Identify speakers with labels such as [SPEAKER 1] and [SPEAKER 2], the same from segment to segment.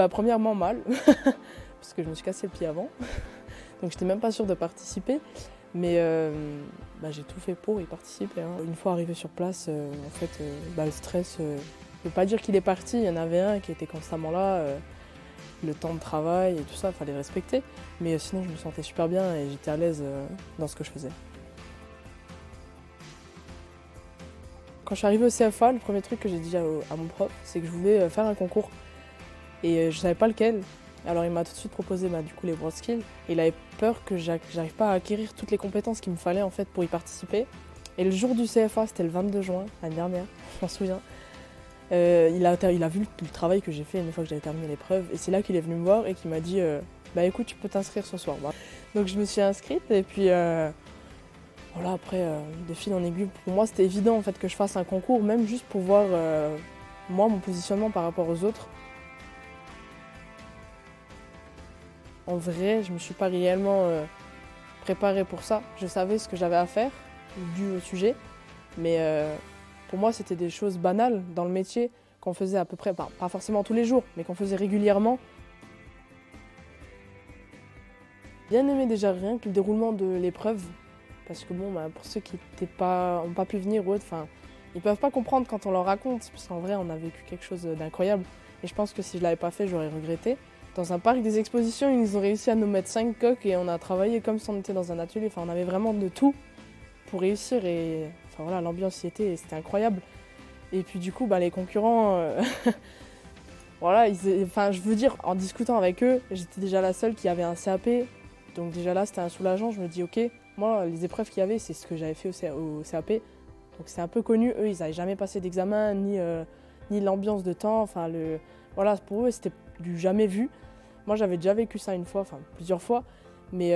[SPEAKER 1] Premièrement mal, parce que je me suis cassé le pied avant, donc j'étais même pas sûre de participer, mais j'ai tout fait pour y participer. Une fois arrivé sur place, le stress, je ne veux pas dire qu'il est parti, il y en avait un qui était constamment là, le temps de travail et tout ça, il fallait le respecter, mais sinon je me sentais super bien et j'étais à l'aise dans ce que je faisais. Quand je suis arrivée au CFA, le premier truc que j'ai dit à mon prof, c'est que je voulais faire un concours. Et je savais pas lequel. Alors il m'a tout de suite proposé les broad skills. Et il avait peur que j'arrive pas à acquérir toutes les compétences qu'il me fallait en fait pour y participer. Et le jour du CFA, c'était le 22 juin, l'année dernière, je m'en souviens. Il a vu le travail que j'ai fait une fois que j'avais terminé l'épreuve. Et c'est là qu'il est venu me voir et qu'il m'a dit écoute, tu peux t'inscrire ce soir. Donc je me suis inscrite et puis après, de fil en aiguille, pour moi c'était évident en fait que je fasse un concours, même juste pour voir moi mon positionnement par rapport aux autres. En vrai, je ne me suis pas réellement préparée pour ça. Je savais ce que j'avais à faire, dû au sujet, mais pour moi c'était des choses banales dans le métier qu'on faisait à peu près, pas forcément tous les jours, mais qu'on faisait régulièrement. Bien aimé déjà rien que le déroulement de l'épreuve, parce que pour ceux qui n'ont pas pu venir ou autre, ils ne peuvent pas comprendre quand on leur raconte, parce qu'en vrai on a vécu quelque chose d'incroyable. Et je pense que si je ne l'avais pas fait, j'aurais regretté. Dans un parc des expositions, ils ont réussi à nous mettre 5 coques et on a travaillé comme si on était dans un atelier. On avait vraiment de tout pour réussir et l'ambiance y était, c'était incroyable. Et puis du coup, les concurrents, je veux dire, en discutant avec eux, j'étais déjà la seule qui avait un CAP. Donc déjà là, c'était un soulageant. Je me dis, ok, moi, les épreuves qu'il y avait, c'est ce que j'avais fait au CAP. Donc c'est un peu connu. Eux, ils n'avaient jamais passé d'examen, ni l'ambiance de temps. Pour eux, c'était du jamais vu. Moi, j'avais déjà vécu ça une fois, plusieurs fois. Mais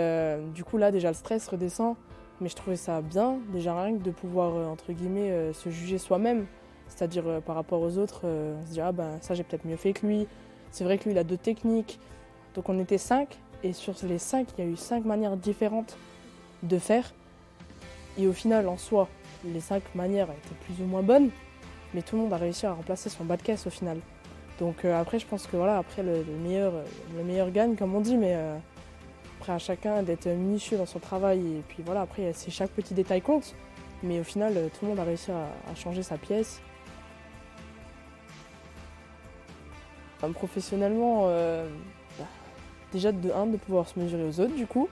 [SPEAKER 1] du coup, là, déjà, le stress redescend. Mais je trouvais ça bien, déjà rien que de pouvoir, entre guillemets, se juger soi-même. C'est-à-dire, par rapport aux autres, on se dit, ça, j'ai peut-être mieux fait que lui. C'est vrai que lui, il a d'autres techniques. Donc, on était 5. Et sur les 5, il y a eu 5 manières différentes de faire. Et au final, en soi, les 5 manières étaient plus ou moins bonnes. Mais tout le monde a réussi à remplacer son bas de caisse au final. Donc après, je pense que après le meilleur gagne, comme on dit, mais après à chacun d'être minutieux dans son travail. Et puis après, c'est chaque petit détail compte. Mais au final, tout le monde a réussi à changer sa pièce. Professionnellement, déjà de pouvoir se mesurer aux autres, du coup.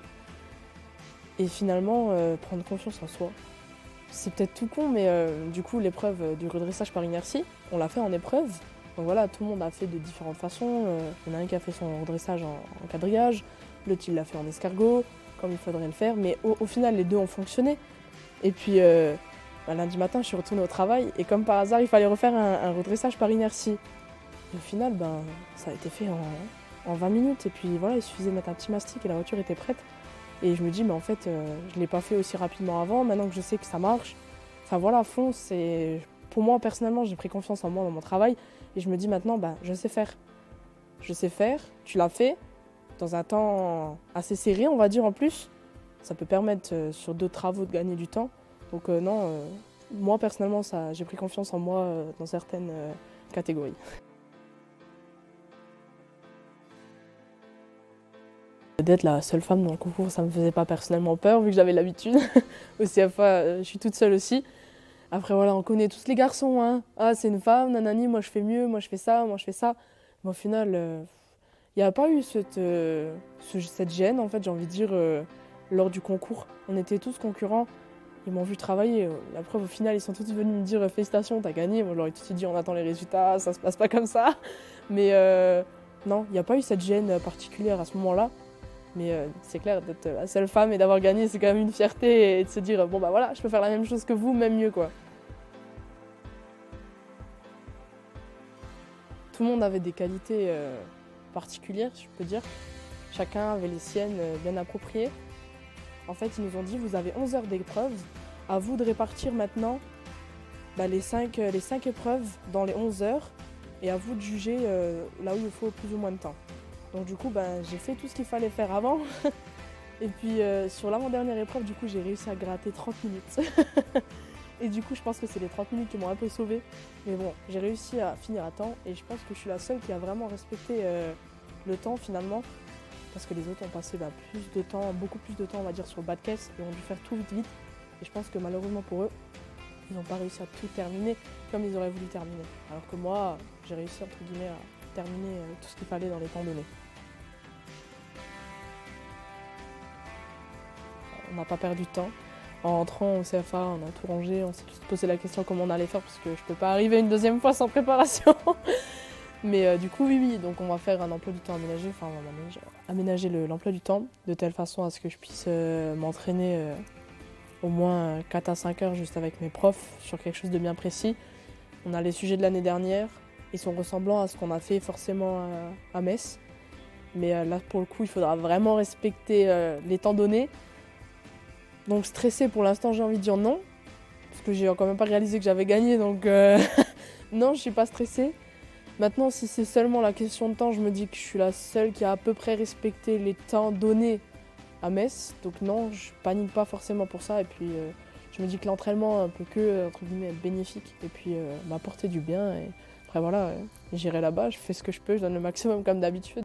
[SPEAKER 1] Et finalement, prendre confiance en soi. C'est peut-être tout con, mais du coup, l'épreuve du redressage par inertie, on l'a fait en épreuve. Donc voilà, tout le monde a fait de différentes façons. Il y en a un qui a fait son redressage en quadrillage, l'autre il l'a fait en escargot, comme il faudrait le faire. Mais au final, les deux ont fonctionné. Et puis, lundi matin, je suis retournée au travail et comme par hasard, il fallait refaire un redressage par inertie. Et au final, ça a été fait en 20 minutes. Et puis voilà, il suffisait de mettre un petit mastic et la voiture était prête. Et je me dis, en fait, je ne l'ai pas fait aussi rapidement avant, maintenant que je sais que ça marche. À fond, pour moi, personnellement, j'ai pris confiance en moi dans mon travail. Et je me dis maintenant, je sais faire. Je sais faire, tu l'as fait, dans un temps assez serré, on va dire en plus. Ça peut permettre sur d'autres travaux de gagner du temps. Donc moi, personnellement, j'ai pris confiance en moi dans certaines catégories. D'être la seule femme dans le concours, ça me faisait pas personnellement peur, vu que j'avais l'habitude. Au CFA, je suis toute seule aussi. Après, on connaît tous les garçons. Hein. Ah, c'est une femme, nanani, moi je fais mieux, moi je fais ça, moi je fais ça. Mais au final, il n'y a pas eu cette gêne, en fait, j'ai envie de dire, lors du concours. On était tous concurrents. Ils m'ont vu travailler. La preuve, au final, ils sont tous venus me dire félicitations, t'as gagné. Moi, je leur ai tout de suite dit on attend les résultats, ça se passe pas comme ça. Mais non, il n'y a pas eu cette gêne particulière à ce moment-là. Mais c'est clair, d'être la seule femme et d'avoir gagné, c'est quand même une fierté et de se dire je peux faire la même chose que vous, même mieux quoi. Tout le monde avait des qualités particulières, je peux dire. Chacun avait les siennes bien appropriées. En fait, ils nous ont dit vous avez 11 heures d'épreuve, à vous de répartir maintenant les 5 épreuves dans les 11 heures et à vous de juger là où il faut plus ou moins de temps. Donc du coup, j'ai fait tout ce qu'il fallait faire avant. Et puis sur l'avant-dernière épreuve, du coup, j'ai réussi à gratter 30 minutes. Et du coup, je pense que c'est les 30 minutes qui m'ont un peu sauvée. Mais bon, j'ai réussi à finir à temps et je pense que je suis la seule qui a vraiment respecté le temps finalement. Parce que les autres ont passé plus de temps, beaucoup plus de temps, on va dire, sur le bas de caisse et ont dû faire tout vite vite. Et je pense que malheureusement pour eux, ils n'ont pas réussi à tout terminer comme ils auraient voulu terminer. Alors que moi, j'ai réussi entre guillemets à terminer tout ce qu'il fallait dans les temps donnés. On n'a pas perdu de temps. En rentrant au CFA, on a tout rangé, on s'est juste posé la question comment on allait faire parce que je peux pas arriver une deuxième fois sans préparation. Mais du coup, oui, donc on va faire un emploi du temps aménagé, enfin on va aménager l'emploi du temps de telle façon à ce que je puisse m'entraîner au moins 4 à 5 heures juste avec mes profs sur quelque chose de bien précis. On a les sujets de l'année dernière, ils sont ressemblants à ce qu'on a fait forcément à Metz. Mais là, pour le coup, il faudra vraiment respecter les temps donnés. Donc stressé pour l'instant, j'ai envie de dire non, parce que j'ai quand même pas réalisé que j'avais gagné, donc non, je suis pas stressée. Maintenant, si c'est seulement la question de temps, je me dis que je suis la seule qui a à peu près respecté les temps donnés à Metz. Donc non, je panique pas forcément pour ça. Et puis je me dis que l'entraînement peut que, entre guillemets, être bénéfique et puis m'apporter du bien. Et après voilà, j'irai là-bas, je fais ce que je peux, je donne le maximum comme d'habitude.